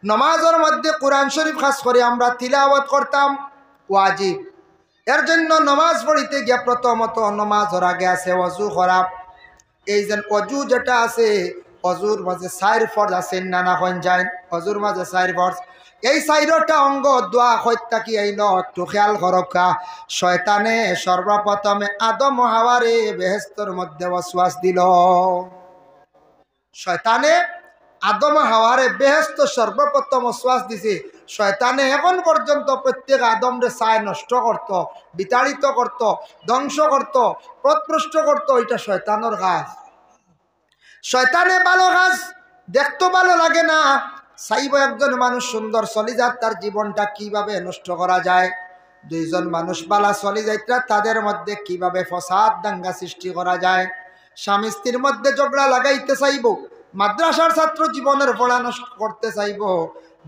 নামাজের মধ্যে কোরআন শরীফ খাস করে আমরা তিলাওয়াত করতাম, ওয়াজিব। এর জন্য নামাজ পড়িতে গিয়ে প্রথমত নামাজের আগে আছে ওযু করা। এই যে অজু যেটা আছে, অজুর মাঝে 4 ফরজ আছে, নানা কোন যায় অজুর মাঝে 4 ফরজ। এই 4টা অঙ্গ দোয়া হইতা কি আইল একটু খেয়াল করকা। শয়তানে সর্বপ্রথমে আদম ও হাওয়ারে বেহেশতের মধ্যে ওয়াসওয়াস দিল। শয়তানে আদম ও হাওয়ারে বেহেশত সর্বপ্রথম ওয়াসওয়াস দিছে। শয়তানে এখন পর্যন্ত প্রত্যেক আদমরে চায় নষ্ট করত, বিতাড়িত করত, ধ্বংস করত, পথভ্রষ্ট করত। এটা শয়তানের কাজ। শয়তানে ভালো কাজ দেখতে ভালো লাগে না, চাইব একজন মানুষ সুন্দর চলি যাক, তার জীবনটা কিভাবে নষ্ট করা যায়। দুইজন মানুষ বালা চলি যাইতা, তাদের মধ্যে কিভাবে ফসাদ দাঙ্গা সৃষ্টি করা যায়। স্বামী স্ত্রীর মধ্যে ঝগড়া লাগাইতে চাইব, মাদ্রাসার ছাত্র জীবনের পড়া নষ্ট করতে চাইব,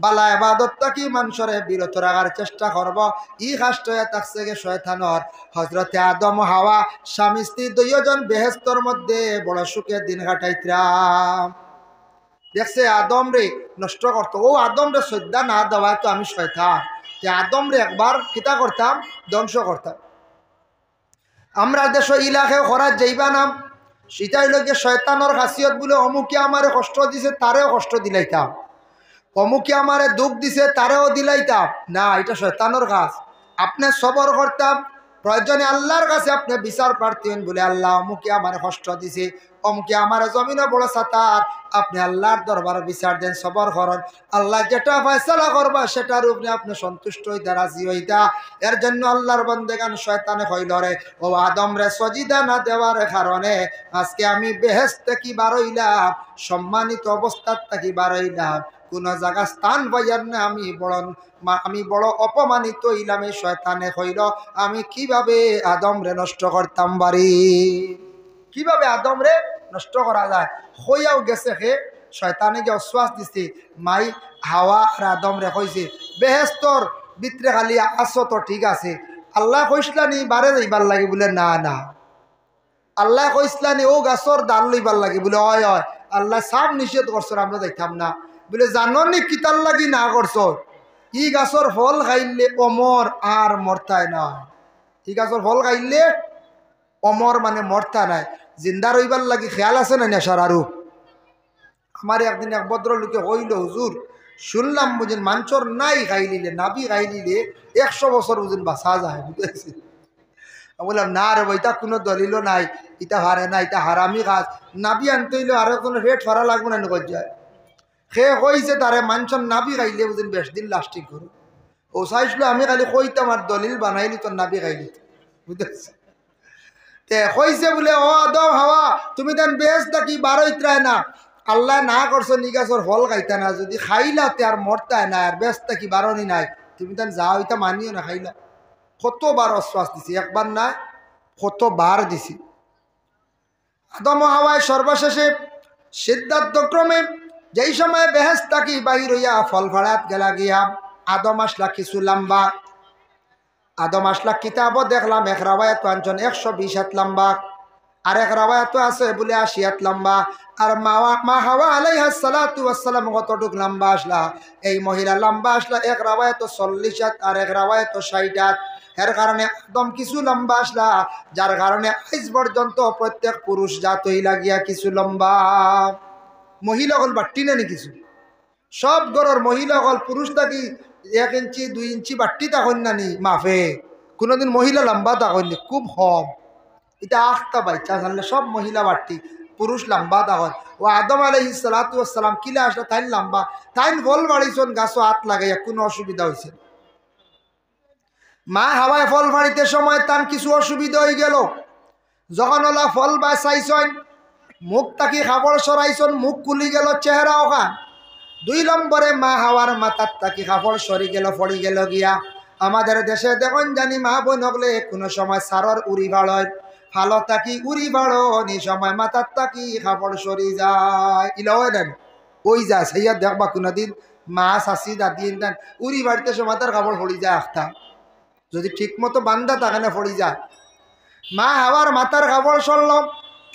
বালা ইবাদতটা কি মানুষরে বিরত রাখার চেষ্টা করব। ই কাজটা থাকছে গে শয়তানর। হযরতে আদম হাওয়া স্বামী স্ত্রী দুইজন বেহেশতের মধ্যে বড় সুখে দিন কাটাইতাম। দেখছে আদম রে নষ্ট করতো, ও আদম রে শ্রদ্ধা না দেওয়া তো আমি শয়তান, আদম রে একবার কিতা করতাম, ধ্বংস করতাম। আমরা দেশ ইলাকে করা যাইবা নাম, সেটা হইল গিয়ে শয়তানের খাসিয়ত বলে অমুকে আমারে কষ্ট দিছে তারেও কষ্ট দিলাইতাম, অমুকে আমারে দুঃখ দিছে তারেও দিলাইতাম না। এটা শয়তানের কাজ। আপনি সবর করতাম, প্রয়োজনে আল্লাহর কাছে আপনি বিচার প্রার্থী বলে, আল্লাহ অমুকে আমার কষ্ট দিছে, অমুকে আমার জমিনে বড় সাতার, আপনি আল্লাহর দরবার বিচার দেন, সবর করেন। আল্লাহ যেটা ফয়সালা করবা সেটার উপরে আপনি সন্তুষ্ট হইতা, রাজি হইতা। এর জন্য আল্লাহর বন্দেগান শয়তানে হইল রে, ও আদম রে সজিদা না দেওয়ার কারণে আজকে আমি বেহেশত থেকে বার হইলাম, সম্মানিত অবস্থার থেকে বার হইলাম, কোন জায়গা স্থান পাইয়ার না, আমি বড় অপমানিত হইলাম। এই শয়তানে হইল আমি কিভাবে আদম রে নষ্ট করতাম বাড়ি, কিভাবে আদম রে নষ্ট করা যায়। হইয়াও গেছে হে শয়তানে যে অশ্বাস দিছে, মাই হাওয়া আর আদম রে কইছে বেহেশতর ভিতরে খালি আসো তো ঠিক আছে, আল্লাহ কইসলানি বারে যাইবার লাগে বলে না না, আল্লাহ কইসলানি ও গাছর ডাল লইবার লাগে বলে হয় হয়, আল্লাহ সাব নিষেধ করছো আমরা যাইতাম না বলে, জানো নি কিতার লাগি না করছো, ই গাছর ফল খাইলে অমর আর মরতায় না। ই গাছর ফল খাইলে অমর মানে মরতা নাই, জিন্দা রইবার লাগি খেয়াল আছে না নেশার। আরো আমার একদিন এক ভদ্রলোকে হইল, হুজুর শুনলাম বুঝেন মাঞ্চর নাই খাইলিলে, নাবি খাইলিলে 100 বছর বুঝেন বাঁচা যায়। বুঝেছি, বললাম না রে ভাই, তা কোনো দলিলও নাই, ইটা হারে না, এটা হারামি কাজ, নাবি আনতে হইলে আরো কোনো রেট ফারা লাগবে না নগর যায়। সে কইছে তারে মাঞ্চর নাবি খাইলে বুঝেন 20 দিন লাস্টিং করো। ও চাইছিল আমি খালি কইতাম আর দলিল বানাইলি তোর নাবি খাইলি, বুঝেছি। তে কইছে বলে, ও আদম হাওয়া তুমি তেন বেশ থাকি বারোইত্রায় না, আল্লাহ না করছো নিগাছর ফল খাইতা না, যদি খাইলা তে আর মরতায় না, আর বেশ থাকি বারণই নাই, তুমি তেন যা হইতা মানিও না খাইলা। কতবার অশ্বাস দিছি, একবার না কতবার দিছি। আদম হাওয়ায় সর্বশেষে সিদ্ধান্তক্রমে যেই সময় বেহেস থাকি বাহির হইয়া ফল ফাড়াত গেলা গিয়া, আদম আসলা কিছু লম্বা, আদম আসলা কিতাবও দেখলাম এক রাওয়ায়াত আনছেন 120 হাত লম্বা, আর এক রাওয়ায়াত আছে বলে 80 হাত লম্বা। আর মা হাওয়া আলাইহিস সালাতু ওয়াস সালাম কতটুক লম্বা আসলা, এই মহিলা লম্বা আসলা এক রাওয়ায়াত 40 হাত আর এক রাওয়ায়াত 60 হাত। এর কারণে একদম কিছু লম্বা আসলা, যার কারণে আজ পর্যন্ত প্রত্যেক পুরুষ জাত হইলা গিয়া কিছু লম্বা। মহিলা হল বাট্টি নেই কিছু, সব ঘরের মহিলা হল পুরুষ থাকি 1 ইঞ্চি 2 ইঞ্চি বাট্টি তখন নানি মাফে, কোনোদিন মহিলা লম্বা তখন খুব কম। এটা আখতা বাচ্চা জানলে সব মহিলা বাট্টি, পুরুষ লম্বা তখন। ও আদম আলাইহিস সালাতু ওয়াস সালাম কিলা আসলে তাই লম্বা, তাই ফল বাড়িছন গাছও হাত লাগাইয়া, কোনো অসুবিধা হয়েছে। মা হাওয়ায় ফল ফাড়িতে সময় তার কিছু অসুবিধা হয়ে গেল, যখন ওলা ফল বাঁচাইছন মুখ তাকি খাবার সরাইছন, মুখ খুলি গেল, চেহারা ওখান। 2 নম্বরে মা হাওয়ার মাথার তাকি কাপড় সরি গেল, পড়ি গেল গিয়া। আমাদের দেশে দেখুন জানি মা বোন হলে কোনো সময় সারর উড়ি বাড়য়, ভালো তাকি উড়ি বাড়ো নি সময় মাথার তাকি কাপড় সরি যায়, ইলাও দেন ওই যায় সেইয়া দেখবা কোনোদিন মা শাশি দাদি দেন উড়ি বাড়িতে সময় তার কাপড় পড়ি যায়, আখতা যদি ঠিক মতো বান্ধা তাখানে পড়ি যায়। মা হাওয়ার মাথার কাপড় সরল।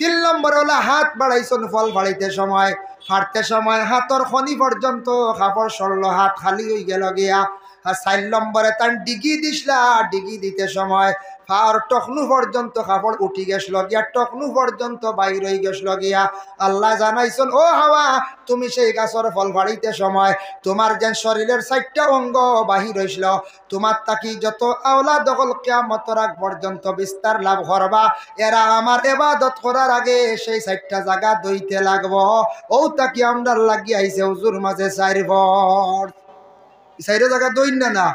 3 নম্বরে হলো হাত বাড়াইছন ফল ফাড়াইতে সময়, ফাড়তে সময় হাতর খনি পর্যন্ত কাপড় সরল, হাত খালি হয়ে গেল গিয়া। আর 4 নম্বরে তার ডিগি দিসলা, ডিগি দিতে সময় ফার টকনু পর্যন্ত কাপড় উঠি গেছিল গিয়া, টকনু পর্যন্ত বাইর হয়ে গেছিল গিয়া। আল্লাহ জানাইছেন, ও হাওয়া, তুমি সেই গাছের ফল ফাড়িতে সময় তোমার যে শরীরের 4টা অঙ্গ বাহির হয়েছিল, তোমার তাকি যত আওলা দখল কিয়ামতের আগ পর্যন্ত বিস্তার লাভ করবা, এরা আমার ইবাদত করার আগে সেই 4টা জায়গা দইতে লাগবো। ও তাকি আমরা লাগি আইছে হুজুর মাঝে 4 ভর 4 জায়গা দইন না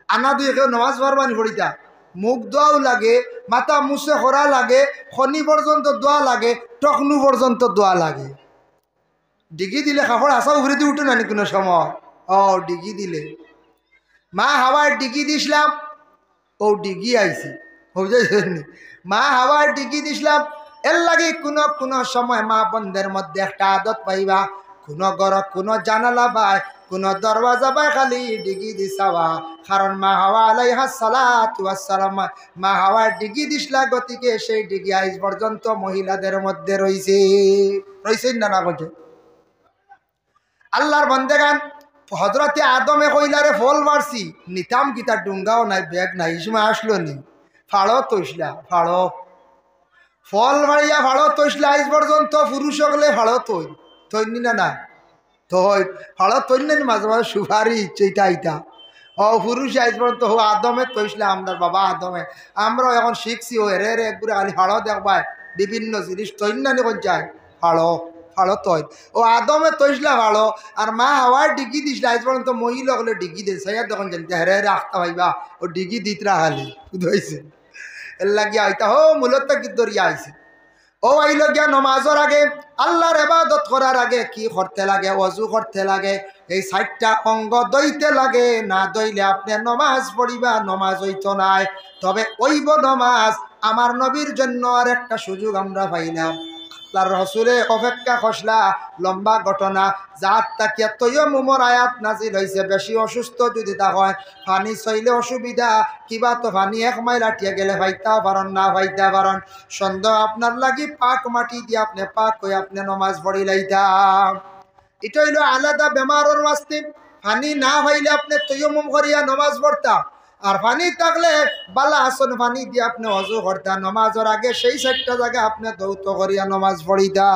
আনা দুই কেউ নামাজ পড়বানি পড়িতা, মুখ দোয়াও লাগে, মাথা মুছে করা লাগে, খনি পর্যন্ত দোয়া লাগে, টকনু পর্যন্ত দোয়া লাগে। ডিগি দিলে কাপড় আসা উভরে দিয়ে উঠে না কোনো সময়। ও ডিগি দিলে মা হাওয়ার ডিগি দিছিলাম, ও ডিগি আইছি বুঝাইনি। মা হাওয়ার ডিগি দিছিলাম, এর লাগে কোনো সময় মা বন্ধের মধ্যে একটা আদত পাইবা, কোনো ঘর কোনো জানালা বাই কোনো দরওয়াজা বাই খালি ডিগি দিছাওয়া। কারণ মা হাওয়া আলাইহা সালাতু ওয়াসসালাম মা হাওয়ার ডিগি দিছলা, গতিকে সেই ডিগি আইজ পর্যন্ত মহিলাদের মধ্যে রইছে না বলছে। আল্লাহর বন্দেগান, হজরতে আদমে কইলারে ফল মারছি, নিতাম গীতার ডুঙ্গাও নাই, ব্যাগ নাই, এই সময় আসলো নি, ফাড়ো তৈসলা, ফাড়ো ফল মারিয়া ফাড়ো তৈসলা। আইজ পর্যন্ত পুরুষ হলে ফাড়ো তৈনি না তৈ ফাড়ো তৈন মাঝে মাঝে সুপারি ইচ্ছেটা আইতা। ও পুরুষ আইজ পর্যন্ত হো আদমে তৈসলা, আমার বাবা আদমে। আমরাও এখন শিখছি, ও রে একগুলো আলি ফাড়ো দেখবাই বিভিন্ন জিনিস তৈন্যানি কোন যায়, ফাড়ো ফাড়ো তৈ। ও আদমে তৈসলা ফাড়ো, আর মা হাওয়ার ডিগি দিসলা। আজ পর্যন্ত মহিলা হলে ডিগি দিন সাইয়া তখন জানতে হেরে আখতা ভাইবা ও ডিগি দিতরা হালি বুঝাইছে। এর লাগিয়া আইতা হো মূলত কি দরিয়া আইছে। ও আইল গিয়া নমাজের আগে, আল্লাহর ইবাদত করার আগে কি করতে লাগে? ওযু করতে লাগে, এই 4টা অঙ্গ দইতে লাগে। না দইলে আপনি নমাজ পড়িবা, নমাজ হইতো নাই। তবে ওইব নমাজ আমার নবীর জন্য আর একটা সুযোগ আমরা পাইলাম। আল্লাহর রাসূলে অপেক্ষা খসলা, লম্বা ঘটনা, যাত তাকিয়া তৈয়মুমর আয়াত নাজিল হইছে। বেশি অসুস্থ যদি তা হয়, পানি চাইলে অসুবিধা, কিবা তো পানি 1 মাইল আটিয়া গেলে ভাইতাও পারন না ভাইতা পারন, সন্দেহ আপনার লাগি পাক মাটি দিয়ে আপনি পাক হয়ে আপনি নমাজ পড়ি লাইতাম। এটা হইল আলাদা বেমারের ওয়াস্তে। পানি না হইলে আপনি তৈয়মুম করিয়া নমাজ পড়তা, আর পানি থাকলে বালা আসন পানি দিয়ে আপনি ওযু করতা। নমাজের আগে সেই 4টা জায়গা আপনি দৌত করিয়া নমাজ পড়িতা।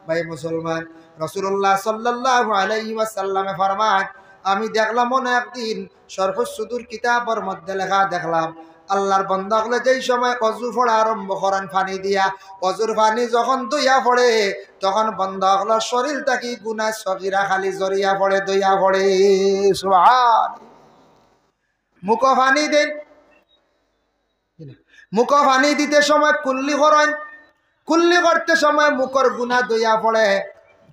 ভাই মুসলমান, রাসূলুল্লাহ সাল্লাল্লাহু আলাইহি ওয়াসাল্লামে ফরমান, আমি দেখলাম মনে একদিন শরহুস সুদুর কিতাবের মধ্যে লেখা দেখলাম, আল্লাহর বান্দা হলে যেই সময় ওযু পড়া আরম্ভ করেন পানি দিয়া, ওযুর পানি যখন দইয়া পড়ে, তখন বান্দা হলো শরীর থাকি গুনাহ সগীরা খালি জড়িয়া পড়ে, দইয়া পড়ে। সুবহান। মুখ পানি দেন, মুখ পানি দিতে সময় কুল্লি করেন, কুল্লি করতে সময় মুখর গুনাহ দইয়া পড়ে,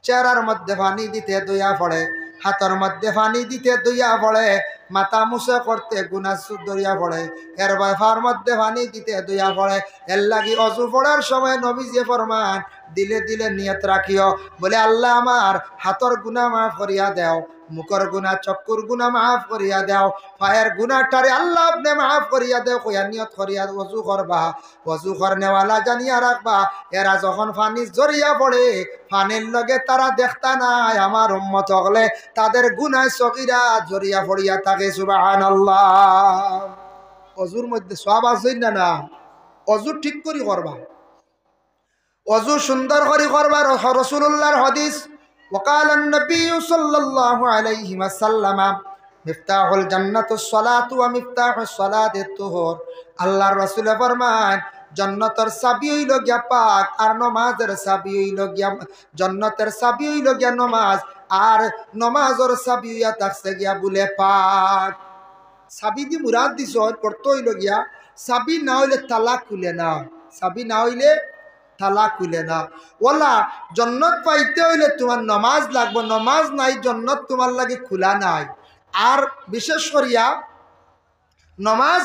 চেহারার মধ্যে পানি দিতে দইয়া পড়ে, হাতের মধ্যে পানি দিতে দইয়া পড়ে, মাথা মুছে করতে গুনাহ দইয়া পড়ে, এর বাফার মধ্যে পানি দিতে দইয়া পড়ে। এর লাগি ওযু পড়ার সময় নবীজি ফরমান, দিলে দিলে নিয়ত রাখিও, বলে আল্লাহ আমার হাতের গুনাহ মাফ করিয়া দাও, মুখর গুনাহ চক্ষুর গুনাহ মাফ করিয়া দাও, পায়ের গুনাহটারে আল্লাহ আপনি মাফ করিয়া দাও, কইয়া নিয়ত করিয়া ওযু করবা। ওযু করনেওয়ালা জানিয়া রাখবা, এরা যখন পানি জড়িয়া পড়ে, পানির লগে তারা দেখতা নাই আমার উম্মত হলে তাদের গুনাহ সগীরা জড়িয়া পড়িয়া থাকে। সুবহানাল্লাহ। ওযুর মধ্যে সওয়াব আছে না? ওযু ঠিক করি করবা, ওযু সুন্দর করে করবা। রাসূলুল্লাহর হাদিস, وقال النبي صلى الله عليه وسلم مفتاح الجنة الصلاة ومفتاح الصلاة الطهور। আল্লাহর রাসূল ফরমান, জান্নাতের চাবি হইল গিয়া পাক, আর নমাজের চাবি হইল গিয়া, জান্নাতের চাবি হইল গিয়া নমাজ, আর নমাজের চাবি হইয়া থাকছে গিয়া বলে পাক। চাবি দি মুরাদ দিছ করতে হইল গিয়া, চাবি না হইলে তালা খুলে না, চাবি না হইলে তালা খুলে না। ওলা জন্নত পাইতে হইলে তোমার নমাজ লাগবে, নমাজ নাই জন্নত তোমার লাগে খোলা নাই। আর বিশেষ করিয়া নমাজ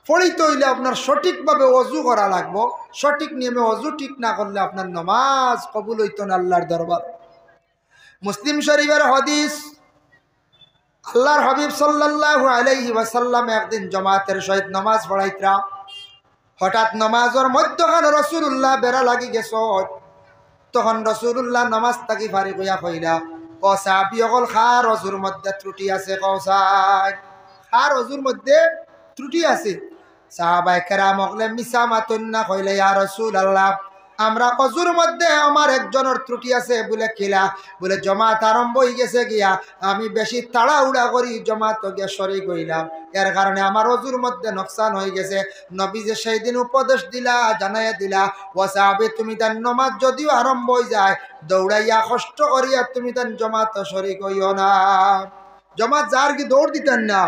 পড়িতে হইলে আপনার সঠিকভাবে ওযু করা লাগবে, সঠিক নিয়মে ওযু ঠিক না করলে আপনার নমাজ কবুল হইতো না আল্লাহর দরবার। মুসলিম শরীফের হাদিস, আল্লাহর হাবিব সাল্লাল্লাহু আলাইহি ওয়াসাল্লাম একদিন জামাতের সহিত নামাজ পড়াইতরা। হঠাৎ নামাজের মধ্যখানে রাসূলুল্লাহ বেড়া লাগি গেছ, তখন রাসূলুল্লাহ নামাজ থাকি ফারিক হইয়া কইলা, ও সাহাবী সকল, খার অজুর মধ্যে ত্রুটি আছে কওসাই, খার অজুর মধ্যে ত্রুটি আছে। সাহাবায়ে কেরাম হকলে মিছা মাতুন না, কইলে ইয়া রাসূলুল্লাহ আমরা অজুর মধ্যে আমার একজনের ত্রুটি আছে। বলে কিলা? বলে জমাত আরম্ভ হয়ে গেছে গিয়া, আমি বেশি তাড়াহুড়া করি জমাত গিয়া শরীক হইলাম, এর কারণে আমার অজুর মধ্যে নোকসান হয়ে গেছে। নবী যে সেই দিন উপদেশ দিলা, জানাইয়া দিলা, ও সাহাবী তুমি তার নমাজ যদিও আরম্ভ হয়ে যায়, দৌড়াইয়া কষ্ট করিয়া তুমি তার জমাত শরীক হইও না। জমাত যার কি দৌড় দিতেন না,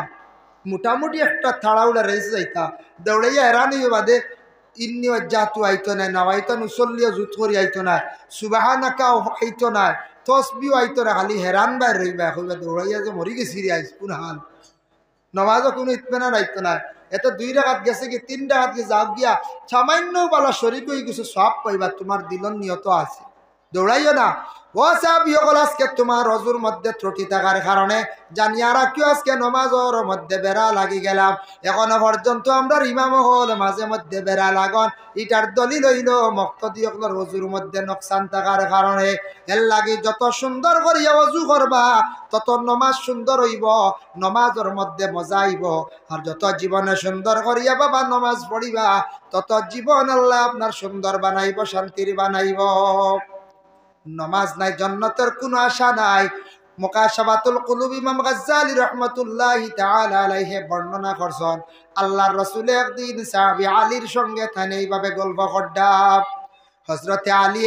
মোটামুটি একটা তাড়াহুড়া রেসে যাইতা, দৌড়াইয়া হেরানি বাদে ইন্নি জাতু আইতো না, নাওয়াইতো নুসল্লিও জুত করি আইতো না, সুবহানাকাও আইতো না, তসবিও আইতো না, খালি হেরান বাইর রইবা, কইবা দৌড়াইয়া যে মরি গেছি রে আইস কোন হাল। নমাজও কোনো ইতমেনা আইতো না। এত 2 রাকাত গেছে কি 3 রাকাত গিয়ে যাও গিয়া সামান্য বালা শরীক হয়ে কিছু সব পাইবা, তোমার দিলন নিয়ত আছে, দৌড়াইও না। ও সাহাবী সকল, আজকে তোমার অজুর মধ্যে ত্রুটি থাকার কারণে জানিয়া রাখিও, আজকে নমাজের মধ্যে বেড়া লাগি গেলাম। এখনো পর্যন্ত আমরা ইমাম হল মাঝে মধ্যে বেড়া লাগন, ইটার দলিল হইল মুক্তদি সকলের অজুর মধ্যে নোকসান থাকার কারণে। এর লাগি যত সুন্দর করিয়া অজু করবা, তত নমাজ সুন্দর হইব, নমাজের মধ্যে মজা আইব। আর যত জীবনে সুন্দর করিয়া বাবা নমাজ পড়িবা, তত জীবন আল্লাহ আপনার সুন্দর বানাইব, শান্তির বানাইব। নমাজ নাই, জান্নাতের কোনো আশা নাই। মুকাশাফাতুল কুলুব ইমাম গাজ্জালী রাহমাতুল্লাহি তাআলা আলাইহি বর্ণনা করছেন, আল্লাহর রাসূল একদিন সাহাবী আলীর সঙ্গে থানে এইভাবে গল্প করডা। হযরতে আলী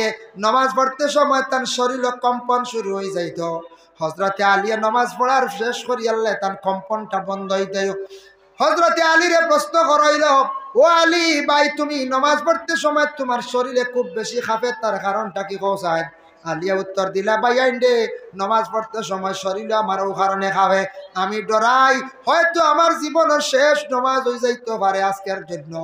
নামাজ পড়তে সময় তার শরীরে কম্পন শুরু হয়ে যাইত। হযরতে আলী নামাজ পড়ার শেষ করি আল্লাহ তার কম্পনটা বন্ধ হয়ে যায়। হযরতে আলীরে প্রশ্ন করাইল, ও আলী ভাই, তুমি নামাজ পড়তে সময় তোমার শরীরে খুব বেশি কাঁপে, তার কারণটা কি কওসায়? আলিয়া উত্তর দিলা, ভাই আইন্ডে নামাজ পড়তে সময় শরীরে আমার ও কারণে খাবে, আমি ডরাই হয়তো আমার জীবনের শেষ নামাজ হয়ে যাইতে পারে আজকের জন্য।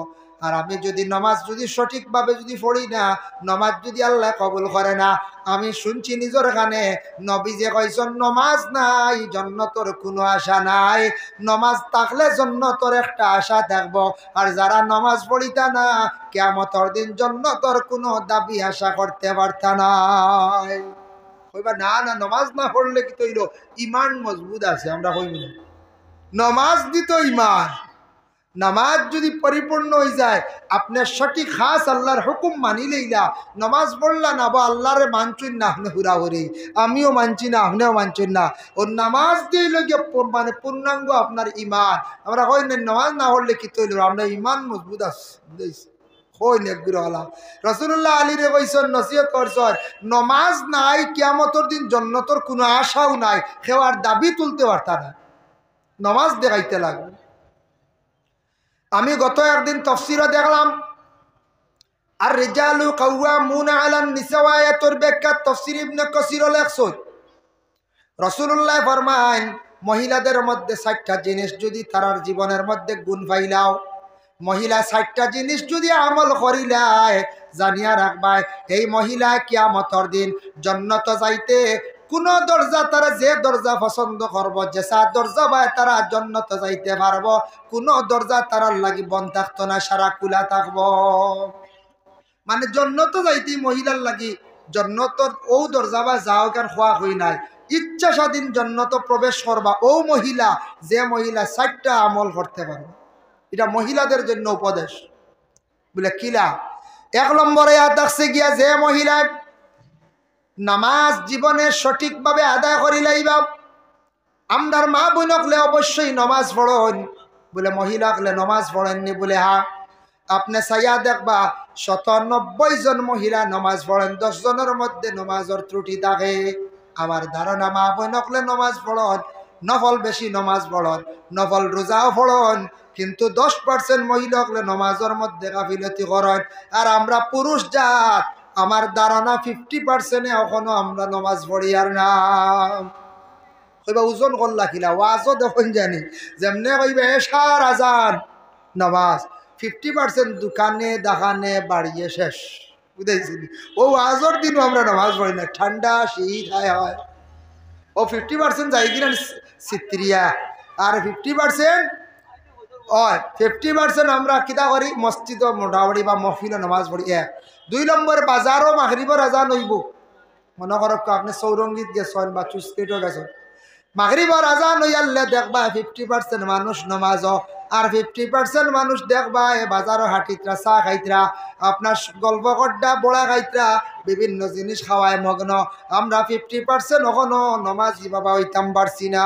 আর আমি যদি নামাজ যদি সঠিকভাবে যদি পড়ি না, নামাজ যদি আল্লাহ কবুল করে না, আমি শুনছি নিজের কানে নবী যে কইছেন নামাজ নাই জান্নাতের কোনো আশা নাই, নামাজ থাকলে জান্নাতের একটা আশা থাকবো। আর যারা নামাজ পড়িতা না, কিয়ামতের দিন জান্নাতের কোনো দাবি আশা করতে পারতা নাই। কইবা না না, নামাজ না পড়লে কি তৈল ইমান মজবুত আছে, আমরা কইব না। নামাজ দিত ইমান, নামাজ যদি পরিপূর্ণ হয়ে যায়, আপনার সঠিক খাস আল্লাহর হুকুম মানি লইলা, নামাজ পড়লা না বা আল্লাহরে মানছেন না, আপনি হুরাহুরি, আমিও মানছি না, আপনিও মানছেন না, ও নামাজ দিয়ে লগে মানে পূর্ণাঙ্গ আপনার ইমান। আমরা কই না নামাজ না পড়লে কি তৈল, আমরা ইমান মজবুত আছে, বুঝাইছি কই নেগুরওয়ালা। রাসূলুল্লাহ আলীরে কইছেন, নসিহত করছেন, নামাজ নাই কিয়ামতের দিন জান্নাতের কোনো আশাও নাই, খেওয়ার দাবি তুলতে পারতা না, নামাজ দেখাইতে লাগবে। আমি গত একদিন তাফসীরে দেখলাম, আর রিজালু কাওয়ামুনা আলান নিসা আয়াতুর ব্যাখ্যা তাফসীর ইবনে কাসীর লেখছেন, রাসূলুল্লাহ ফরমান, মহিলাদের মধ্যে 60টা জিনিস যদি তার জীবনের মধ্যে গুণ পাইলাও, মহিলা 60টা জিনিস যদি আমল করিলাই, জানিয়া রাখবাই এই মহিলা কিয়ামতের দিন জান্নাত যাইতে কোন দরজা তারা যে দরজা পছন্দ করবো, যে সাত দরজা বাই তারা জান্নাত যাইতে পারবো, কোন দরজা তারার লাগি বন্ধ থাকতো না, সারা খোলা থাকবো। মানে জান্নাত যাইতে মহিলার লাগি জান্নাতর ও দরজা বা যাও কেন খোয়া হই নাই, ইচ্ছা স্বাধীন জান্নাত প্রবেশ করবা ও মহিলা, যে মহিলা 60টা আমল করতে পারবে। এটা মহিলাদের জন্য উপদেশ। বলে কিলা? 1 নম্বরে দেখছে গিয়া, যে মহিলা নামাজ জীবনে সঠিকভাবে আদায় করি লাইবা, আমরার মা বোনকলে অবশ্যই নামাজ পড়েন। বলে মহিলা হলে নামাজ পড়েননি? বলে হ্যাঁ। আপনি চাইয়া দেখবা 97 জন মহিলা নামাজ পড়েন, 10 জনের মধ্যে নামাজের ত্রুটি থাকে। আমার ধারণা মা বোনকলে নামাজ পড়েন, নফল বেশি নামাজ পড়েন, নফল রোজাও পড়েন, কিন্তু 10% মহিলা হলে নামাজের মধ্যে গাফিলতি করেন। আর আমরা পুরুষ জাত, আমার ধারণা 50% এখনো আমরা নামাজ পড়ি আর না। কইবা ওজন করলা কিলা? ওয়াজও দেখুন জানি, যেমনে কইবা এশার আজান নামাজ, 50% দোকানে দাকানে বাড়িয়ে শেষ, বুঝাইছি? ও ওয়াজর দিনও আমরা নামাজ পড়ি না, ঠান্ডা শীত হয়। ও 50% যাই কিনা চিত্রিয়া, আর 50% আমরা কিতা করি মসজিদ মোটামুটি বা মহফিলে নামাজ পড়ি। 2 নম্বর বাজারও মাগরিবর আজান হইব মনে করক আপনি সৌরঙ্গীত গেছেন বা চুস্কিটও গেছেন মাগরিবর আজান হইয়ালে দেখবা 50% মানুষ নমাজ আর 50% মানুষ দেখবা এ বাজারও হাঁটিতরা চা খাইতরা আপনার গল্প কড্ডা বড়া খাইতরা বিভিন্ন জিনিস খাওয়ায় মগ্ন আমরা 50% এখনো নমাজি বাবা হইতাম পারছি না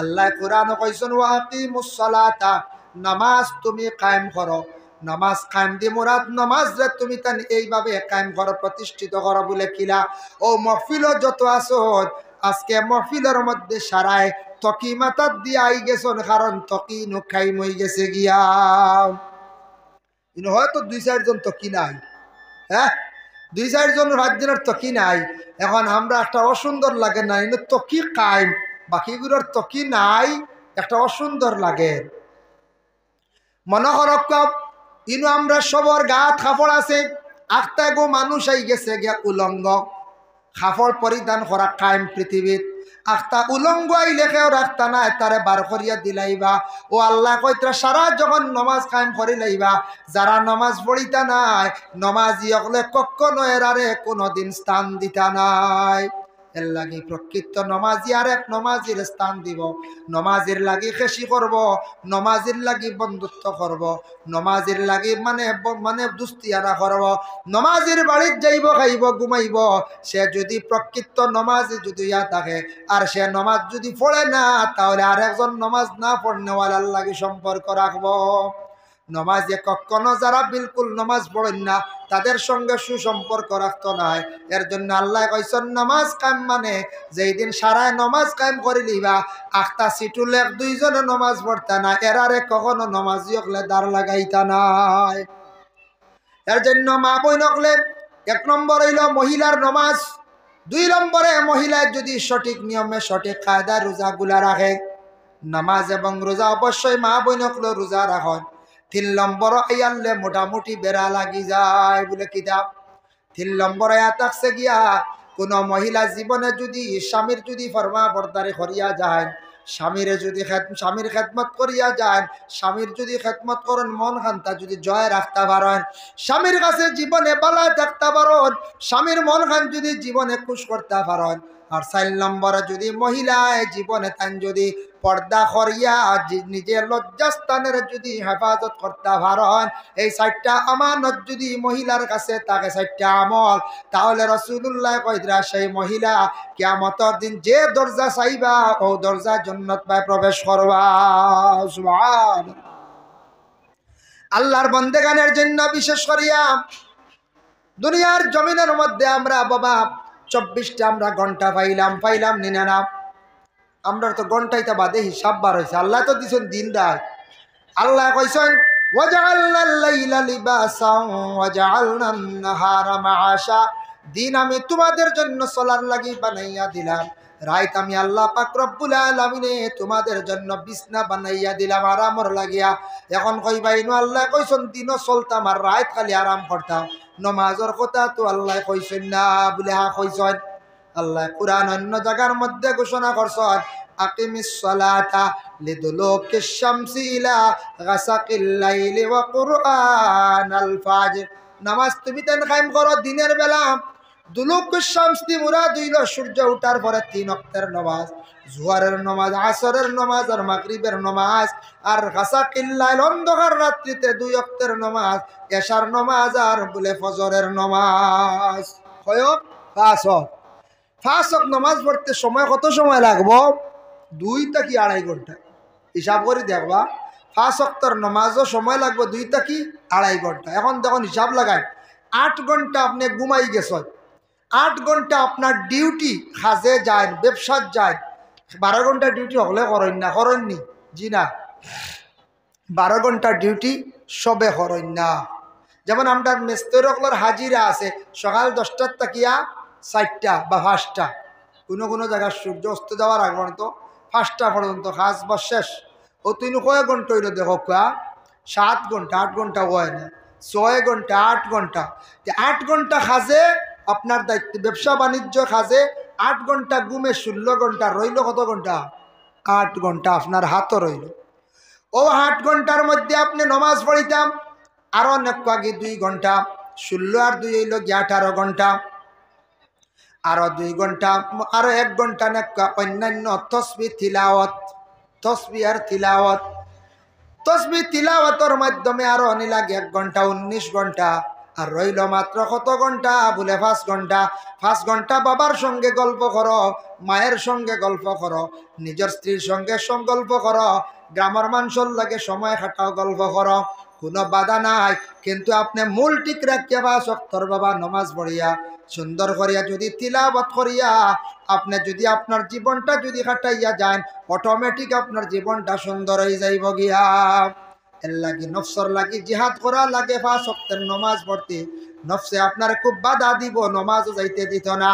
আল্লাহ কোরআন কইছেন ওয়াকিমুস সালাতা নামাজ তুমি কায়েম করো নামাজ কায়েম দি মুরাদ নামাজ রে তুমি তান এইভাবে কায়েম করো প্রতিষ্ঠিত করো বলে কিলা ও মাহফিল যত আসো আজকে মাহফিলের মধ্যে সারায় তকি মাথার দিয়ে আই গেছন কারণ তকি নখাই মই গেছে গিয়া ইনো হয়তো 2-4 জন তকি নাই হ্যাঁ 2-4 জন 5 জনের তকি নাই এখন আমরা একটা অসুন্দর লাগে না ইনো তকি কায়েম বাকিগুলোর তকি নাই একটা অসুন্দর লাগে মনে করক ইনো আমরা সবর গাত কাপড় আছে আখতা গো মানুষ আই গেছে গিয়া উলঙ্গ কাপড় পরিধান করা কায়েম পৃথিবীত আখতা উলঙ্গ আইলে কেউ রাখতা না তারে বার করিয়া দিলাইবা ও আল্লাহ কইতরা সারা যখন নমাজ কায়েম করি লাইবা যারা নমাজ পড়িতা নাই নমাজি হলে কখনো এরারে কোনোদিন স্থান দিতা নাই এর লাগি প্রকৃত নমাজি আর এক নমাজির স্থান দিব নমাজির লাগি খেসি করব নমাজির লাগি বন্ধুত্ব করব নমাজির লাগি মানে দুস্তিয়ারা করব নমাজির বাড়িত যাইব খাইব ঘুমাইব সে যদি প্রকৃত নমাজি যদি ইয়া থাকে আর সে নমাজ যদি পড়ে না তাহলে আরেকজন নমাজ না পড়নেওয়ালার লাগি সম্পর্ক রাখবো নমাজে কখনো যারা বিলকুল নমাজ পড়েন না তাদের সঙ্গে সুসম্পর্ক রাখতো নাই এর জন্য আল্লাহ কইছেন নামাজ কায়েম মানে যেই দিন সারায় নমাজ কায়েম করে লিবা আখতা সিটুলে 2 জনে নমাজ পড়তা না এরারে কখনো নমাজি হলে দাঁড় লাগাইতা নাই এর জন্য মা বোন হলে 1 নম্বর হইল মহিলার নমাজ 2 নম্বরে মহিলা যদি সঠিক নিয়মে সঠিক কায়দা রোজাগুলা রাখে নামাজ এবং রোজা অবশ্যই মা বোন হলে রোজা রাখেন 3 নম্বর আয়ালে মোটামুটি বেড়া লাগি যায় বলে কিতাব 3 নম্বর আয়াত আছে গিয়া কোন মহিলা জীবনে যদি স্বামীর যদি ফরমা বরদারি করিয়া যায় স্বামীর খেদমত করিয়া যায় স্বামীর যদি খেদমত করেন মন খান্তা যদি জয় রাখতে পারেন স্বামীর কাছে জীবনে বালা থাকতে পারেন স্বামীর মন খান যদি জীবনে খুশ করতে পারেন আর 4 নম্বরে যদি মহিলায় জীবনে তান যদি পর্দা করিয়া নিজের লজ্জাস্থানের যদি হেফাজত করতে পারেন এই 4টা আমানত যদি মহিলার কাছে তাকে 4টা আমল তাহলে রাসূলুল্লাহ কইরা সেই মহিলা কিয়ামতের দিন যে দরজা চাইবা ও দরজা জান্নাত পায় প্রবেশ করবা সুবহানাল্লাহ আল্লাহর বান্দাগানের জন্য বিশেষ করিয়া দুনিয়ার জমিনের মধ্যে আমরা বাবা 24টা আমরা ঘন্টা পাইলাম নিনা না আমরা তো ঘন্টাইটা বাদে হিসাব বার হইছে আল্লাহ তো দিছেন দিন রাত আল্লাহ কইছেন ওয়াজআলনাল লাইলা লিবাসান ওয়াজআলনান নাহারা মাআশা দিন আমি তোমাদের জন্য চলার লাগি বানাইয়া দিলাম রাত আমি আল্লাহ পাক রব্বুল আলামিনে তোমাদের জন্য বিছনা বানাইয়া দিলাম আরামর লাগিয়া এখন কইবাই নো আল্লাহ কইছেন দিনও চলতাম আর রাত খালি আরাম করতাম নমাজের কথা তো আল্লাহ কইছেন না বলে হা কইছেন আল্লাহ কুরআন অন্য জায়গার মধ্যে ঘোষণা করছেন আকিমিস সালাতা লিদুলুকিশ শামসি ইলা গাসাকিল লাইলি ওয়া কুরআনাল ফাজর নামাজ তুমি তেন কায়েম করো দিনের বেলা দুলুকিশ শামস দি মুরাদ হইল সূর্য ওঠার পরে 3 ওয়াক্তের নামাজ জোহরের নামাজ আসরের নামাজ আর মাগরিবের নামাজ আর গাসাকিল লাইল অন্ধকার রাত্রিতে 2 ওয়াক্তের নামাজ এশার নামাজ আর বলে ফজরের নামাজ হয় 5 ওয়াক্ত নামাজ পড়তে সময় কত সময় লাগবো 2 থেকে 2.5 ঘন্টা হিসাব করে দেখবা 5 ওয়াক্তের নামাজও সময় লাগবে 2 থেকে 2.5 ঘন্টা এখন দেখুন হিসাব লাগায় 8 ঘন্টা আপনি ঘুমাই গেছেন 8 ঘন্টা আপনার ডিউটি কাজে যায় ব্যবসার যায় 12 ঘন্টা ডিউটি হলে করেননি জি না 12 ঘন্টা ডিউটি সবে করেন না যেমন আমরা মিস্ত্রির হাজিরা আছে সকাল 10টার তাকিয়া 4টা বা 5টা কোনো জায়গায় সূর্য অস্ত যাওয়ার আগ পর্যন্ত 5টা পর্যন্ত কাজ বা শেষ ও তুই কয়েক ঘন্টা হইল দেখো 7 ঘন্টা 8 ঘন্টা হয় না 6 ঘন্টা 8 ঘন্টা 8 ঘন্টা কাজে আপনার দায়িত্ব ব্যবসা বাণিজ্য কাজে 8 ঘন্টা ঘুমে 16 ঘন্টা রইল কত ঘন্টা 8 ঘন্টা আপনার হাতও রইল ও 8 ঘন্টার মধ্যে আপনি নমাজ পড়িতাম আরো অনেক আগে 2 ঘন্টা 16 আর 2 হইল 18 ঘন্টা, আরো 2 ঘন্টা, আরো 1 ঘন্টা না অন্যান্য তসবিহ তিলাওয়াত, তসবিহ আর তিলাওয়াত, তসবিহ তিলাওয়াতের মাধ্যমে আরো অনি লাগে 1 ঘন্টা, 19 ঘন্টা। আর রইল মাত্র কত ঘন্টা? বলে 5 ঘন্টা। 5 ঘন্টা বাবার সঙ্গে গল্প করো, মায়ের সঙ্গে গল্প করো, নিজের স্ত্রীর সঙ্গে গল্প করো, গ্রামের মানুষের লাগে সময় কাটাও, গল্প করো, কোনো বাধা নাই। কিন্তু আপনি মূল ঠিক রাখিয়া 5 ওয়াক্তর বাবা নমাজ পড়িয়া সুন্দর করিয়া যদি তিলাওয়াত করিয়া আপনি যদি আপনার জীবনটা যদি কাটাইয়া যান, অটোমেটিক আপনার জীবনটা সুন্দর হয়ে যাইব গিয়া। এর লাগি নফসর লাগি জিহাদ করা লাগে, 5 ওয়াক্তের নমাজ পড়তে। নফসে আপনার খুব বাধা দিব, নমাজও যাইতে দিত না।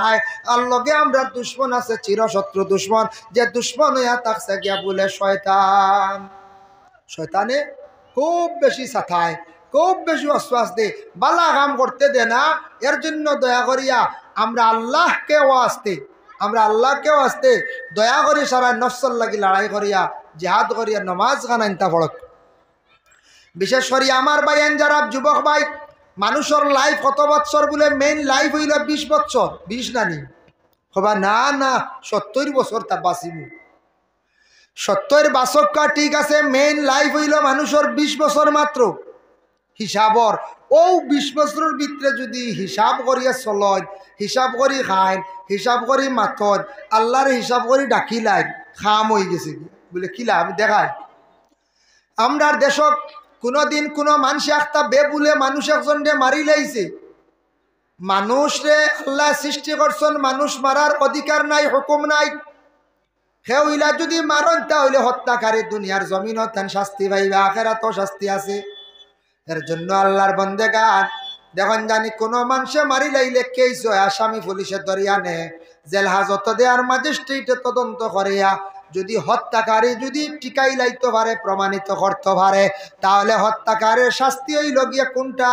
আর লগে আমরা দুশ্মন আছে, চিরশত্রু দুশ্মন, যে দুশ্মন হইয়া থাকছে গিয়া বলে শয়তান। শয়তানে খুব বেশি সাথায়, খুব বেশি অশ্বাস দে, বালা কাম করতে দে না। এর জন্য দয়া করিয়া আমরা আল্লাহকেও আসতে, আমরা আল্লাহকেও আসতে দয়া করি সারা নফসর লাগি লড়াই করিয়া জিহাদ করিয়া নমাজ খানাইতা পড়ক। বিশেষ করে আমার ভাইয়েন যারা যুবক ভাই, মানুষের লাইফ কত বছর বলে? মেইন লাইফ হইল 20 বছর। 20 নানি হবা না, না 70 বছর তা বাঁচিব। 70 বাচক্কা ঠিক আছে, মেইন লাইফ হইল মানুষের 20 বছর মাত্র হিসাবর। ও 20 বছরের ভিতরে যদি হিসাব করিয়া চলয়, হিসাব করি খায়, হিসাব করি মাথর, আল্লাহর হিসাব করি ডাকিলাই, খাম হয়ে গেছে বলে কিলা আমি দেখাই। আমরা দেশক কোনোদিন কোনো মানুষ একটা বেবুলে মানুষ একজনকে মারি লাইছে। মানুষ রে আল্লাহ সৃষ্টি করছেন, মানুষ মারার অধিকার নাই, হুকুম নাই। হে হইলা যদি মারন তাহলে হত্যাকারী দুনিয়ার জমিনও তেন শাস্তি পাইবে, আখেরাতও শাস্তি আছে। এর জন্য আল্লাহর বন্দেগান দেখুন জানি কোনো মানুষে মারি লাইলে কেস হয়, আসামি পুলিশে ধরিয়া নে, জেল হাজত দেয়ার ম্যাজিস্ট্রেটে তদন্ত করিয়া যদি হত্যাকারী যদি টিকাই লাইতে পারে, প্রমাণিত করতে পারে, তাহলে হত্যাকারীর শাস্তি হইল গিয়ে কোনটা?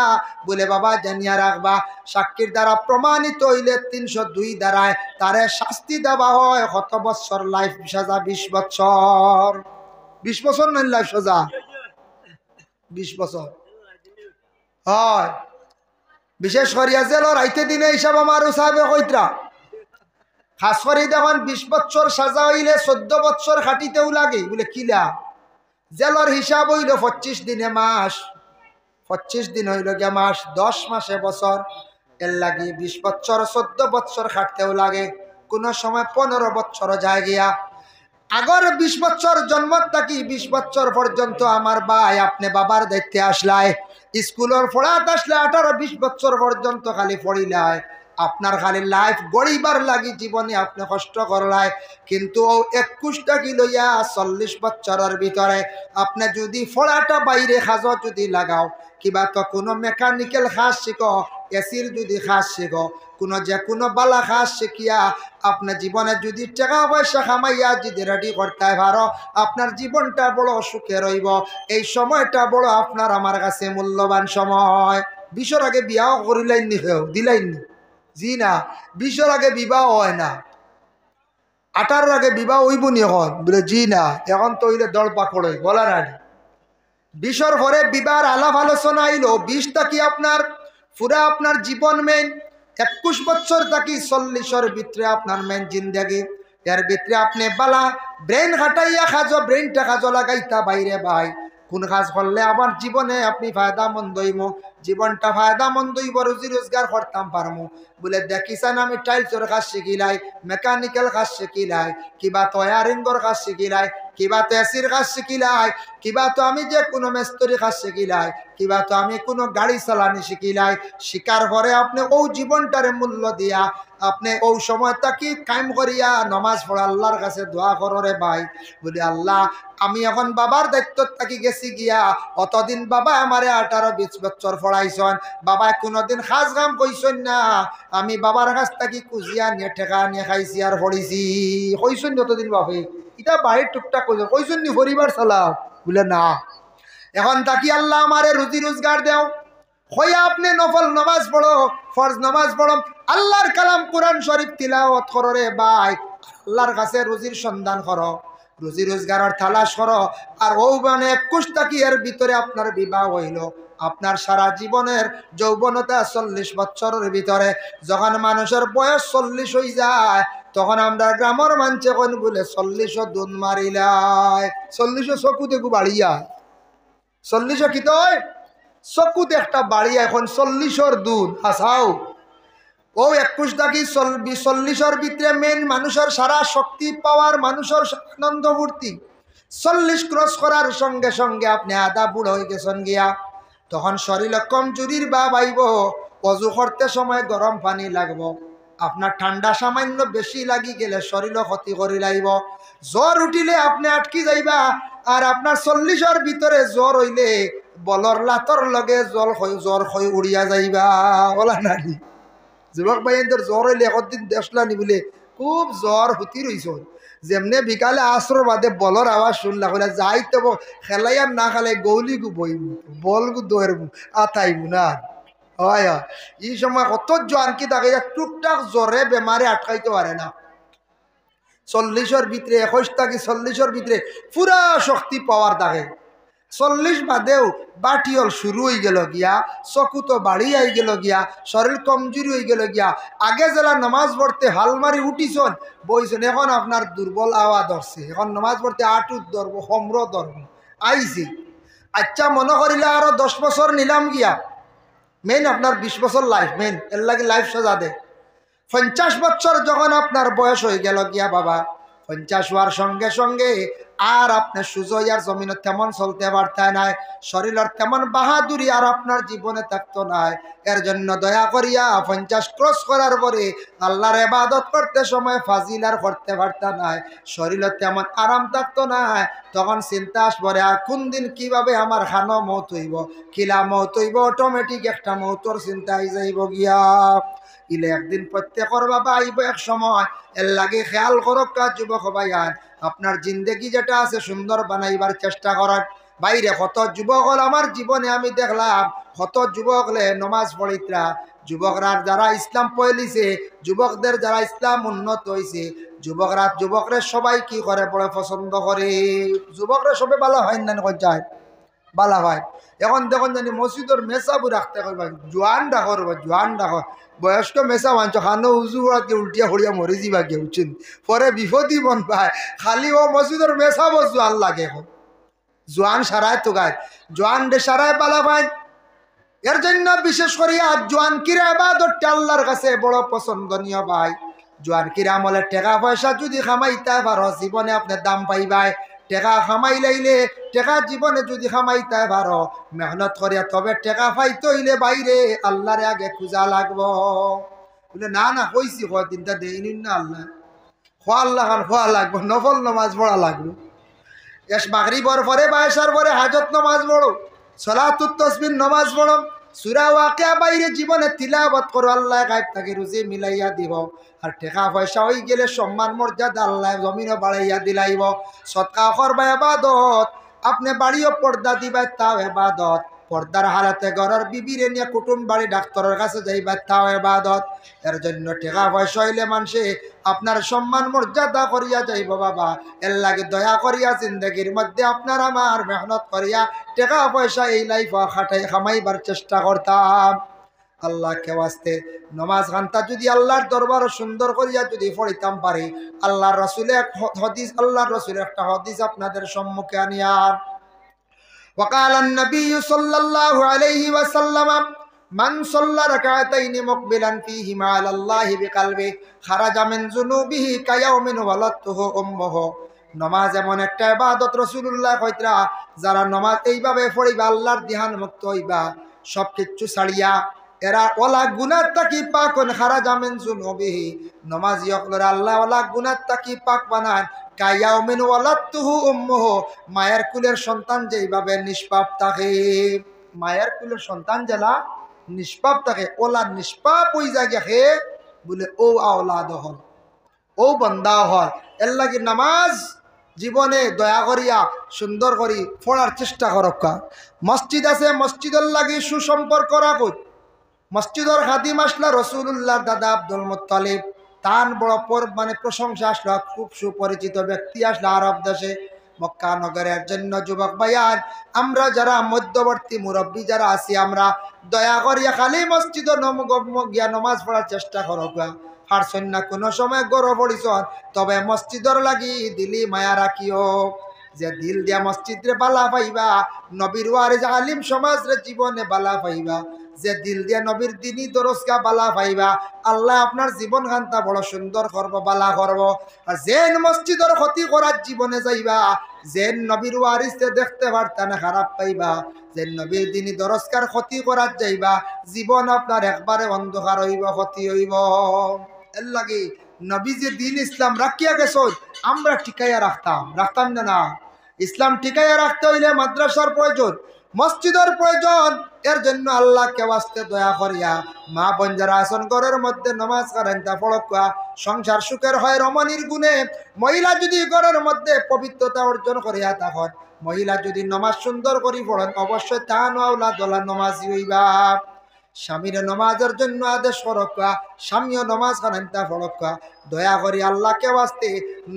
বলে বাবা জানিয়া রাখবা, সাক্ষীর দ্বারা প্রমাণিত হইলে 302 দ্বারায় তারে শাস্তি দেওয়া হয় কত বছর? লাইফ সাজা 20 বছর। 20 বছর নয় লাইফ সাজা, 20 বছর হয়। বিশেষ করিয়া জেলর আইতে দিনে হিসাব আমার সাহেবে কইত্রা খাস করে দেখুন 20 বছর সাজা হইলে 14 বছর খাটিতেও লাগে বলে কিলা। জেলর হিসাব হইল 25 দিনে মাস, 25 দিন হইল গিয়া মাস, 10 মাসে বছর। এর লাগে 20 বছর 14 বছর খাটতেও লাগে, কোন সময় 15 বছর যায় গিয়া। আগর 20 বছর জন্ম থাকি 20 বছর পর্যন্ত আমার ভাই আপনি বাবার দায়িত্বে আসলাই, স্কুলের পড়াত আসলে 18-20 বছর পর্যন্ত খালি পড়িলাই, আপনার খালি লাইফ গড়িবার লাগি জীবনে আপনি কষ্ট করলাই। কিন্তু 21টা কি লইয়া 40 বছরের ভিতরে আপনি যদি পড়াটা বাইরে কাজ যদি লাগাও, কিবা তো কোনো মেকানিক্যাল কাজ শিখো, এসির যদি কাজ শিখো, কোনো যে কোনো বালা কাজ শিখিয়া আপনার জীবনে যদি টাকা পয়সা কামাইয়া যদি রেডি করতে পারো, আপনার জীবনটা বড় সুখে রইব। এই সময়টা বড় আপনার আমার কাছে মূল্যবান সময়। 20 আগে বিয়াও করিলাইনি, কেউ দিলাইনি, জি না। 20 আগে বিবাহ হয় না, 18 আগে বিবাহ হইব নি এখন? বলে জি না, এখন তো হইলে দল পাকড় বলা না। 20 পরে বিবাহ আলাপ আলোচনা আইল, 20 থাকি আপনার পুরা আপনার জীবন মেন, 21 বছর থাকি 40-এর ভিতরে আপনার মেন জিন্দেগি। এর ভিতরে আপনি বালা ব্রেন খাটাইয়া কাজো, ব্রেনটা কাজো লাগাইতা বাইরে ভাই, কোন কাজ করলে আমার জীবনে আপনি ফায়দা মন্দ হইব, জীবনটা ফায়দা মন্দ হইব, রুজি রোজগার করতাম পারমু। বলে দেখিছেন আমি টাইলসের কাজ শিখিলাই, মেকানিক্যাল কাজ শিখিলাই, কিবা তয়ারিংর কাজ শিখিলাই, কিবা তো এসির কাজ শিখিলাই, কিবা তো আমি যে কোনো মেস্তরি কাজ শিখিলাই, কিবা তো আমি কোনো গাড়ি চালানি শিখিলাই। শিকার পরে আপনি ও জীবনটারে মূল্য দিয়া আপনি ও সময়টা কি কায়েম করিয়া নমাজ পড়া আল্লাহর কাছে দোয়া করো রে ভাই। বলি আল্লাহ আমি এখন বাবার দায়িত্ব থাকি গেছি গিয়া, অতদিন বাবা আমারে 18-20 বছর পড়াইছন, বাবা কোনোদিন খাস কাম কইছন না, আমি বাবার কাছ থাকি কুজিয়া নিয়ে ঠেকা নিয়ে খাইছি আর পড়িছি, কইছন যতদিন বাপে এটা বাড়ির টুকটাক কইছন নি পরিবার চালাও? বলে না। এখন তাকি আল্লাহ আমারে রুজি রোজগার দেও, হইয়া আপনি নফল নামাজ পড়ো, ফরজ নামাজ পড়ো, আল্লাহর কালাম কোরআন শরীফ তিলাওয়াত করো রে ভাই, আল্লাহর কাছে রুজির সন্ধান করো। রুজি রোজগারের তালাশ করো। আর ও মানে 21 টাকি এর ভিতরে আপনার বিবাহ হইল, আপনার সারা জীবনের যৌবনতা 40 বছরের ভিতরে যখন মানুষের বয়স 40 হয়ে যায়, তখন আমরা গ্রামের মানুষে কোন বলে 40 দুন মারিলাই, 40 চকু দেখু বাড়িয়া, 40 কি তয় চকুত একটা বাড়িয়া, এখন 40 দুন হাসাও। ও 21 টাকি 40 ভিতরে মেন মানুষের সারা শক্তি পাওয়ার, মানুষের আনন্দ ফুর্তি। 40 ক্রস করার সঙ্গে সঙ্গে আপনি আধা বুড়ো হয়ে গেছেন গিয়া, তখন শরীরে কমজোরির ভাব আইব, অজু করতে সময় গরম পানি লাগবো, আপনার ঠান্ডা সামান্য বেশি লাগি গেলে শরীরে ক্ষতি করি লাইব, জ্বর উঠিলে আপনি আটকি যাইবা। আর আপনার 40 ভিতরে জ্বর হইলে বলর লাতর লগে জ্বর হয়ে উড়িয়া যাইবা, বলা নানি যুবক ভাইদের জ্বর হইলে একদিন দেখলানি বলে খুব জ্বর হুতি রইছ, যেমনে বিকালে আসর বাদে বলর আওয়াজ শুনলা কইলা যাই তো খেলাই আর না খেলাই গৌলি গু বইম বল গু দৌড় আতাইব না। হয় হয়, এই সময় কত জোয়ান কি থাকে টুকটাক জ্বরে বেমারে আটকাইতে পারে না। 40 ভিতরে 21 টাকি 40 ভিতরে পুরা শক্তি পাওয়ার থাকে। 40 বাদেও বাটিয়ল শুরু হয়ে গেল গিয়া, চকু তো বাড়ি আই গেল গিয়া, শরীর কমজোরি হয়ে গেল গিয়া। আগে যারা নামাজ পড়তে হালমারি উঠিছন বইছেন, এখন আপনার দুর্বল আওয়া ধরছে, এখন নামাজ পড়তে আটুত ধরব, সমর ধরব আইছি। আচ্ছা মনে করিলে আরো 10 বছর নিলাম গিয়া, মেন আপনার 20 বছর লাইফ, মেন এর লাগে লাইফ সাজা দে। 50 বছর যখন আপনার বয়স হয়ে গেল গিয়া বাবা, 50 হওয়ার সঙ্গে সঙ্গে আর আপনার সুজয়ার জমিনে তেমন চলতে পারতেন নাই, শরীরের তেমন বাহাদুরি আর আপনার জীবনে থাকতো নাই। এর জন্য দয়া করিয়া 50 ক্রস করার পরে আল্লাহর ইবাদত করতে সময় ফাজিল আর করতে পারতা নাই, শরীরে তেমন আরাম থাকতো নাই। তখন চিন্তা আসবরে কোন দিন কিভাবে আমার খানো মৌত হইব, কিলা মৌত হইব, অটোমেটিক একটা মৌতর চিন্তা হয়ে যাইব গিয়া। ইলে একদিন প্রত্যেকর বাবা আইব এক সময়, এর লাগে খেয়াল করক কাজ যুবক ভাইয়ান, আপনার জিন্দেগি যেটা আছে সুন্দর বানাইবার চেষ্টা করেন। বাইরে কত যুবক হল আমার জীবনে আমি দেখলাম, কত যুবক হলে নমাজ পড়িতরা, যুবকরা যারা ইসলাম পয়লিছে, যুবকদের যারা ইসলাম উন্নত হয়েছে, যুবকরা সবাই কি করে বড় পছন্দ করে, যুবকরা সবে ভালো হয় না যায় বালা ভাই। এখন দেখুন জানি মসজিদের মেসাবু রাখতে করবা, জোয়ান ডাকর জোয়ান ডাকর, বয়স্ক মেসা মানছ খানো উজু ওড়াকে উল্টিয়া হরিয়া মরে যাবা কেউ চিন, পরে বিপদই বন পায়। খালি ও মসজিদের মেসাবো জোয়ান লাগে, এখন জোয়ান সারায় তো গায়, জোয়ান ডে সারায় বালা ভাই। এর জন্য বিশেষ করিয়া জোয়ান কিরা ইবাদত আল্লাহর কাছে বড় পছন্দনীয় ভাই। জোয়ান কিরা আমলে টাকা পয়সা যদি খামাইতে পারো জীবনে আপনি দাম পাইবাই। টেকা খামাই লাইলে, টেকা জীবনে যদি খামাইতে পারো মেহনত করিয়া, তবে টেকা পাইতে হইলে বাইরে আল্লাহরে আগে খুঁজা লাগবো। বলে না না কইছি কদিনটা দেয়নি না আল্লাহ, খোয়া আল্লাহ খান খোয়া লাগবো, নফল নমাজ পড়া লাগবো, এস মাগরিবর পরে বায়সার পরে হাজত নমাজ পড়ো, সলাতুত তাসবিহ নমাজ পড়ো, সূরা ওয়াকিয়া বাইরে জীবনে তিলাওয়াত করো, আল্লাহ গায়ব থেকে রুজি মিলাইয়া দিব। আর টাকা পয়সা হয়ে গেলে সম্মান মর্যাদা আল্লাহ জমিনও বাড়াইয়া দিলাইব। সদকা করবা ইবাদত, আপনি বাড়িও পর্দা দিবা তাও ইবাদত, পর্দার হালাতে ঘরের বিবিরে নিয়ে কুটুম বাড়ি ডাক্তারের কাছে যাইবা তাও ইবাদত। এর জন্য টাকা পয়সা হইলে মানুষে আপনার সম্মান মর্যাদা করিয়া যাইব বাবা। এর লাগে দয়া করিয়া জিন্দগির মধ্যে আপনার আমার মেহনত করিয়া টাকা পয়সা এই লাইফ খাটাই খামাইবার চেষ্টা করতাম। আল্লাহকে ওয়াস্তে নমাজ গানটা যদি আল্লাহর দরবার সুন্দর করিয়া যদি পড়িতাম পারি, আল্লাহর রাসূলের হাদিস, আল্লাহর রাসূলের একটা হাদিস আপনাদের সম্মুখে আনিয়ার। وقال النبي صلى الله عليه وسلم من صلى ركعتين مقبلا فيهما على الله بقلبه خرج من ذنوبه كيوم ولدته امه। নমাজ এমন একটা ইবাদত, রাসূলুল্লাহ কইতরা যারা নমাজ এইভাবে পড়িবা আল্লাহর ধ্যান মুক্ত হইবা, সব কিছু ছাড়িয়া এরা ওলা গুনাহ তাকি পাক হন, খারাজা মিন যুনুবিহি, নমাজি হকলরা আল্লাহ ওলা গুনাহ তাকি পাক বানান, কায়াউমিন ওয়ালাদতুহু উম্মুহু, মায়ের কুলের সন্তান যেইভাবে নিষ্পাপ থাকে, মায়ের কুলের সন্তান জেলা নিষ্পাপ থাকে, ওলা নিষ্পাপ হয়ে যায় গে বলে ও আওলাদ হল, ও বান্দা হল। এর লাগি নামাজ জীবনে দয়া করিয়া সুন্দর করি পড়ার চেষ্টা করক্কা। মসজিদ আছে, মসজিদের লাগি সুসম্পর্ক রাখুন। মসজিদের খাদিম আসলা রাসূলুল্লাহর দাদা আব্দুল মুত্তালিব, তান বড় মানে প্রশংসা আসলো, খুব সুপরিচিত ব্যক্তি আসলো আরব দেশে মক্কা নগরের জন্য। যুবক ভাইয়ান, আমরা যারা মধ্যবর্তী মুরব্বী যারা আছি, আমরা দয়া করিয়া খালি মসজিদ গিয়া নমাজ পড়ার চেষ্টা করো। পারছেন না কোনো সময় গরো পড়িস, তবে মসজিদর লাগি দিলি মায়া রাখিও। যে দিল দিয়া মসজিদ রে বালা পাইবা, নবীর ওয়ারিস আলিম সমাজ রে জীবনে বালা পাইবা। যে দিল দিয়া নবীর দিনী দরজকা বালা পাইবা, আল্লাহ আপনার জীবন খান্তা বড় সুন্দর করব, বালা করব। আর যেন মসজিদের ক্ষতি করার জীবনে যাইবা, যেন নবীর ওয়ারিসে দেখতে পারতা না খারাপ পাইবা, যেন নবীর দিনী দরজকার ক্ষতি করার যাইবা, জীবন আপনার একবারে অন্ধকার হইব, ক্ষতি হইব। এর লাগি নবী যে দিন ইসলাম রাখিয়া গেছ, আমরা টিকাইয়া রাখতাম না। ইসলাম টিকাইয়া রাখতে হইলে মাদ্রাসার প্রয়োজন, মসজিদের প্রয়োজন। এর জন্য আল্লাহকে ওয়াস্তে দয়া করিয়া মা বোন যারা আসন ঘরের মধ্যে নমাজ করেন তা পড়কা, সংসার সুখের হয় রমণীর গুণে। মহিলা যদি ঘরের মধ্যে পবিত্রতা অর্জন করিয়া তখন মহিলা যদি নমাজ সুন্দর করি পড়েন, অবশ্যই তা নওলা দোলা নমাজি হইবা। স্বামীর নমাজের জন্য আদেশ করকা, স্বামীও নমাজ করেন তা পড়কা। দয়া করি আল্লাহকে ওয়াস্তে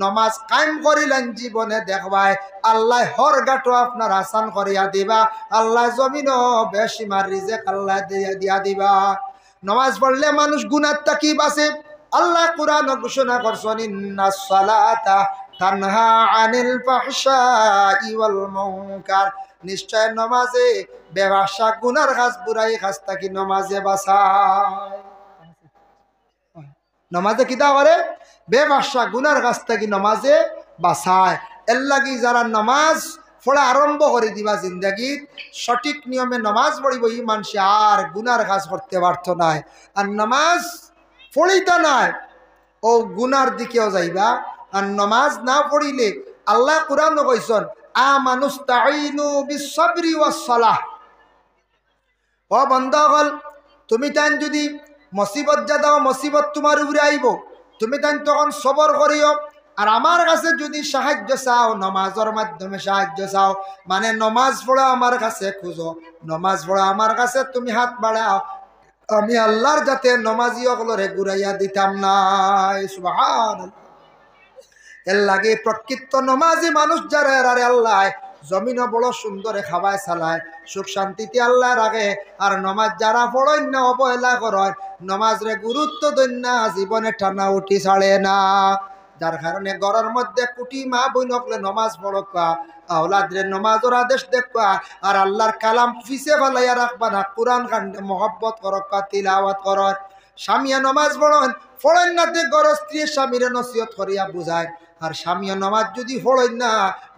নমাজ কায়েম করিলেন জীবনে দেখবাই, আল্লাহ হর গাটো আপনার আসান করিয়া দিবা। আল্লাহ জমিনও বেশিমার রিজেক আল্লাহ দিয়া দিবা। নমাজ পড়লে মানুষ গুনাহ থেকে বাঁচে। আল্লাহ কুরআন ঘোষণা করছেন, ইন্নাস সালাতা তানহা আনিল ফাহশাই ওয়াল মুনকার। নিশ্চয় নমাজে বেবাসা গুনার কাজ বুরাই কাজ থাকি নমাজে বাঁচায়। নমাজে কিতা করে? বেবাসা গুনার কাজ থাকি নমাজে বাঁচায়। এর লাগি যারা নমাজ পড়া আরম্ভ করে দিবা জিন্দগি, সঠিক নিয়মে নমাজ পড়িব, ই মানুষ আর গুনার কাজ করতে পারত নাই। আর নমাজ পড়িতা নাই ও গুনার দিকেও যাইবা। আর নমাজ না পড়িলে আল্লাহ কুরআন কইছেন, আমানুস্তাঈনু বিসসাবরি ওয়াসসালাহ। ও বান্দাগণ, তুমি তাই যদি মুসিবত যা দাও, মুসিবত তোমার উপরে আইব, তুমি তাই তখন সবর করিও। আর আমার কাছে যদি সাহায্য চাও, নমাজের মাধ্যমে সাহায্য চাও, মানে নমাজ পড়া আমার কাছে খুঁজো, নমাজ পড়া আমার কাছে তুমি হাত বাড়াও, আমি আল্লাহর যাতে নমাজি অকলরে ঘুরাইয়া দিতাম না। সুবহানাল্লাহ। এর লাগে প্রকৃত নমাজি মানুষ যারা, আরে আল্লাহ জমিনও বড় সুন্দরে খাবায় চালায়, সুখ শান্তিতে আল্লাহ রাখে। আর নমাজ যারা পড়েন না, অবহেলা করেন, নমাজ রে গুরুত্ব দেন না, জীবনে টানা উঠি ছাড়ে না। যার কারণে ঘরের মধ্যে কুটি মা বই নকলে নমাজ পড়কা, আওলাদের নমাজের আদেশ দেখবা। আর আল্লাহর কালাম পিছে ফেলাইয়া রাখবা না, কুরআন কান্দে মহব্বত করকা, তিলাওয়াত করন। স্বামীয়া নমাজ পড়েন না তে ঘর স্ত্রী স্বামীরে নসিহত করিয়া বুঝায়। আর স্বামীও নমাজ যদি পড়েন না,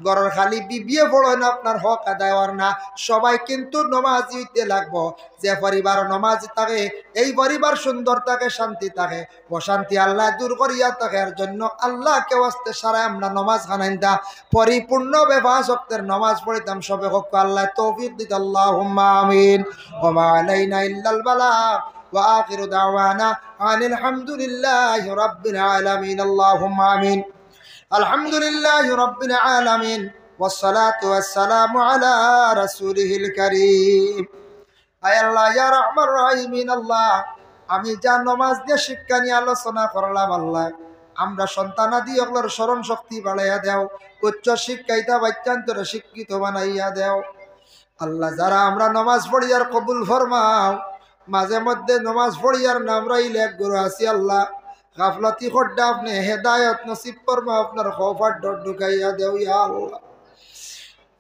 ঘরের খালি বিবিয়ে পড়েন, আপনার হক আদায় হওয়ার না। সবাই কিন্তু নমাজি হইতে লাগবো। যে পরিবার নমাজি থাকে, এই পরিবার সুন্দর থাকে, শান্তি থাকে। অশান্তি আল্লাহ দূর করিয়া থাকে। এর জন্য আল্লাহকে ওয়াস্তে সারাই আমরা নমাজ খানাইতা পরিপূর্ণ বেফাসক্তের নমাজ পড়িতাম। সবে হক আল্লাহ তৌফিক দিত। আল্লাহুম্মা আমিন। ওয়া মা আলাইনা ইল্লাল বালাগ ওয়া আখিরু দাওয়ানা আনিল হামদুলিল্লাহি রাব্বিল আলামিন। আল্লাহুম্মা আমিন। আলহামদুলিল্লাহি রাব্বিল আলামিন ওয়াসসালাতু ওয়াসসালামু আলা রাসূলিহিল কারীম। আয় আল্লাহ, ইয়া রাহমান রাহিমিন, আল্লাহ আমি যা নমাজ দিয়ে শিক্ষা নিয়ে আলোচনা করলাম, আল্লাহ আমরা সন্তানাদি ওগুলোর স্মরণ শক্তি বাড়াইয়া দেও, উচ্চ শিক্ষাইতা বাচ্চান্তরে শিক্ষিত বানাইয়া দেও। আল্লাহ যারা আমরা নমাজ পড়ি আর কবুল ফরমাও, মাঝে মধ্যে নমাজ পড়ি আর নাম রাইলে এক গুরু আছি, আল্লাহ গাফলতি খড্ডা আপনি হেদায়ত নসিব ফরমাও, আপনার খৌফার ডর ঢুকাইয়া দেও। ইয়া আল্লাহ,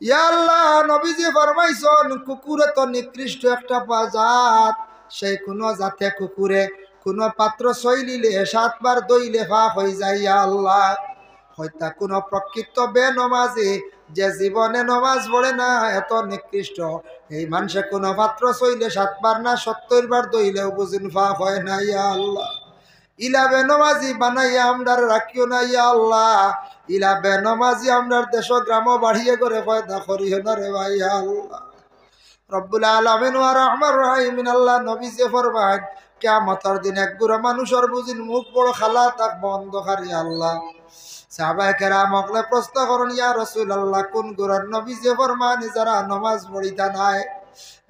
ইয়া আল্লাহ, নবীজি ফরমাইছেন কুকুরে তো নিকৃষ্ট একটা জাত, সেই কোনো জাতে কুকুরে কোনো পাত্র সইলিলে 7 বার দইলে ফাঁক হয়ে যায়। ইয়া আল্লাহ, হয়তো কোনো প্রকৃত বেনমাজি যে জীবনে নমাজ পড়ে না, এত নিকৃষ্ট এই মানুষে কোনো পাত্র সইলে 7 বার না 70 বার দইলেও বুঝিন ফাঁক হয় না। ইয়া আল্লাহ, ইলা বেনমাজি বানাইয়া আমরার রাখিও না। ইয়া আল্লাহ, ইলা বেনমাজি আমরার দেশ গ্রাম বাড়িয়ে করে পয়দা করিও না রে ভাই। ইয়া আল্লাহ রব্বুল আলামিন ওয়া রাহমান রাহিমিন, আল্লাহ নবীজি ফরমান কিয়ামতের দিন এক গুড়া মানুষের বুঝিন মুখ বড় খালা তাক অন্ধকার। ইয়া আল্লাহ, সাহাবায়ে কেরাম ওগলে প্রশ্ন করেন, ইয়া রাসূলুল্লাহ কোন গুড়ার? নবীজি ফরমান যারা নমাজ পড়িতা নাই,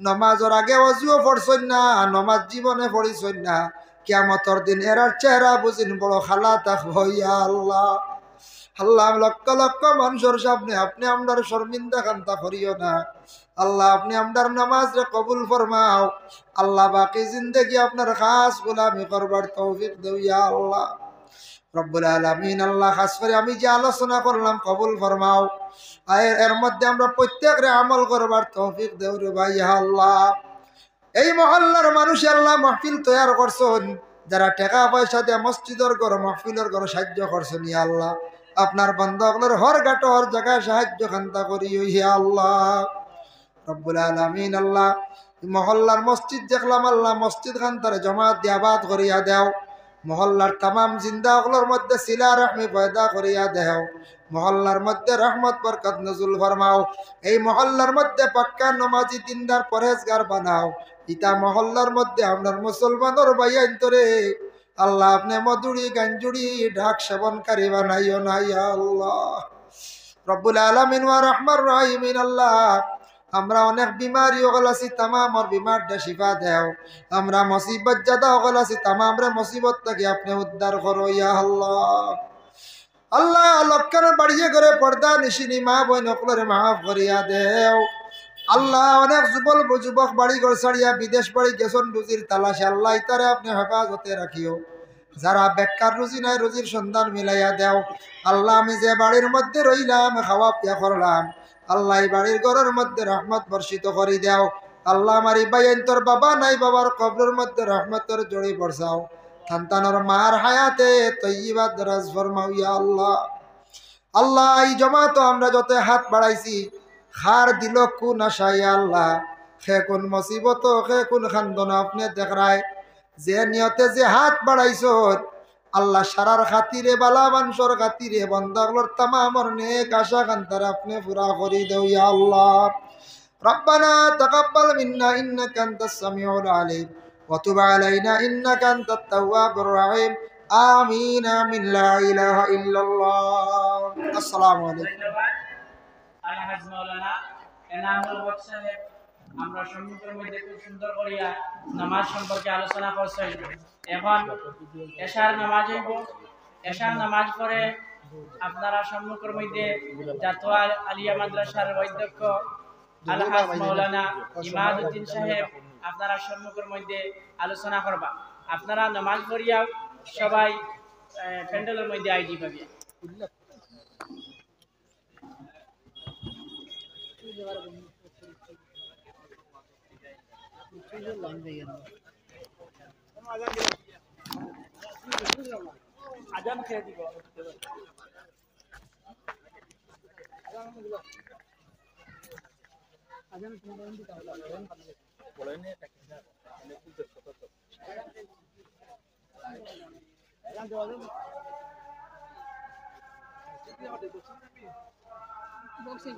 নমাজের আগে ওযুও পড়ছই না, নমাজ জীবনে পড়িছই না, কিয়ামতের দিন এরার চেহারা বুঝিন বড় খালা থাকবো ইয়া আল্লাহ। আল্লাহ লক্ষ লক্ষ মানুষের সামনে আপনি আমরার শর্মিন্দা কান্তা করিও না আল্লাহ। আপনি আমরার নামাজ রে কবুল ফরমাও আল্লাহ। বাকি জিন্দেগি আপনার খাস গোলামি করবার তৌফিক দেও ইয়া আল্লাহ রব্বুল আলামিন। আল্লাহ খাস করে আমি যে আলোচনা করলাম কবুল ফরমাও। এর মধ্যে আমরা প্রত্যেকরে আমল করবার তৌফিক দেও রে ভাই ইয়া আল্লাহ। এই মহল্লার মানুষ আল্লাহ মাহফিল তৈয়ার করছেন, যারা টাকা পয়সা দিয়ে মসজিদের ঘর মাহফিলের ঘর সাহায্য করছেন ইয়া আল্লাহ। আপনার বান্দাগুলোর হর ঘাট হর জায়গায় সাহায্য খান্তা করি ইয়া আল্লাহ রব্বুল আলামিন। আল্লাহ মহল্লার মসজিদ দেখলাম আল্লাহ, মসজিদ খান্তারে জমাত দিয়া বাদ করিয়া দেও। মহল্লার তামাম জিন্দাগুলোর মধ্যে সিলা রহমি পয়দা করিয়া দেও। মহল্লার মধ্যে রহমত বরকত নজুল ফরমাও। এই মহল্লার মধ্যে পাক্কা নমাজি দিনদার পরহেজগার বানাও। ইতা মহল্লার মধ্যে আপনার মুসলমানের বাইন্তরে আল্লাহ আপনি মধুরি গাঞ্জুরি ঢাক সেবনকারী বানাইও না ইয়া আল্লাহ রব্বুল আলামিন ওয়া রহমান রহিমিন। আল্লাহ আমরা অনেক বিমারি ওগল আছি, তামামর বিমারটা শিফা দেও। আমরা মুসিবত জাদা ওগল আছি, তামাম রে মুসিবত থেকে আপনি উদ্ধার করো ইয়া আল্লাহ। আল্লাহ লক্ষণ বাড়িয়ে করে পর্দা নিশিনি মা বই নকলরে মাফ করিয়া দেও। আল্লাহ অনেক যুবক বাড়ি ঘর ছাড়িয়া বিদেশ বাড়ি গেছন রুজির তালাশে আল্লাহ ইতারে আপনি হেফাজতে রাখিও। যারা বেকার রুজি নাই রুজির সন্ধান মিলাইয়া দেও। আল্লাহ আমি যে বাড়ির মধ্যে রইলাম খাওয়া পিয়া করলাম আল্লাহ এই বাড়ির ঘরের মধ্যে রহমত বর্ষিত করে দেও। আল্লাহ আমার ইবাইন তোর বাবা নাই বাবার কবরের মধ্যে রহমতের জড়ি বর্ষাও। সন্তানের মার হায়াতে তৈবা দরাজ ফরমাও ইয়া আল্লাহ। আল্লাহ এই জমা তো আমরা যত হাত বাড়াইছি খার দিল কোন আশা ইয়া আল্লাহ। সে কোন মুসিবত সে কোন খান্দন আপনি দেখরায় যে নিয়তে যে হাত বাড়াইছ আল্লাহ সারার খাতিরে বালা মানুষের খাতিরে বন্দাগুলোর তামামর নেক আশা খান্তার আপনি পুরা করি দেও ইয়া আল্লাহ। ربنا تقبل منا إنك أنت السميع العليم وتب علينا إنك أنت التواب الرحيم آمين آمين لا إله إلا الله السلام عليكم আলহাজ মাওলানা এনামুল হক সাহেব আমরা সম্মুখের মধ্যে খুব সুন্দর করিয়া নামাজ সম্পর্কে আলোচনা করছেন। এখন এশার নামাজ হইব। এশার নামাজ পরে আপনারা সম্মুখের মধ্যে জাতোয়া আলিয়া মাদ্রাসার অধ্যক্ষ আলহাজ মাওলানা ইমাদউদ্দিন সাহেব আপনারা সম্মুখের মধ্যে আলোচনা করবা। আপনারা নামাজ পড়িয়া সবাই প্যান্ডেলের মধ্যে আইডি পাবে। আজান খেয়ে দিব। আজান পড়েনি বক্সে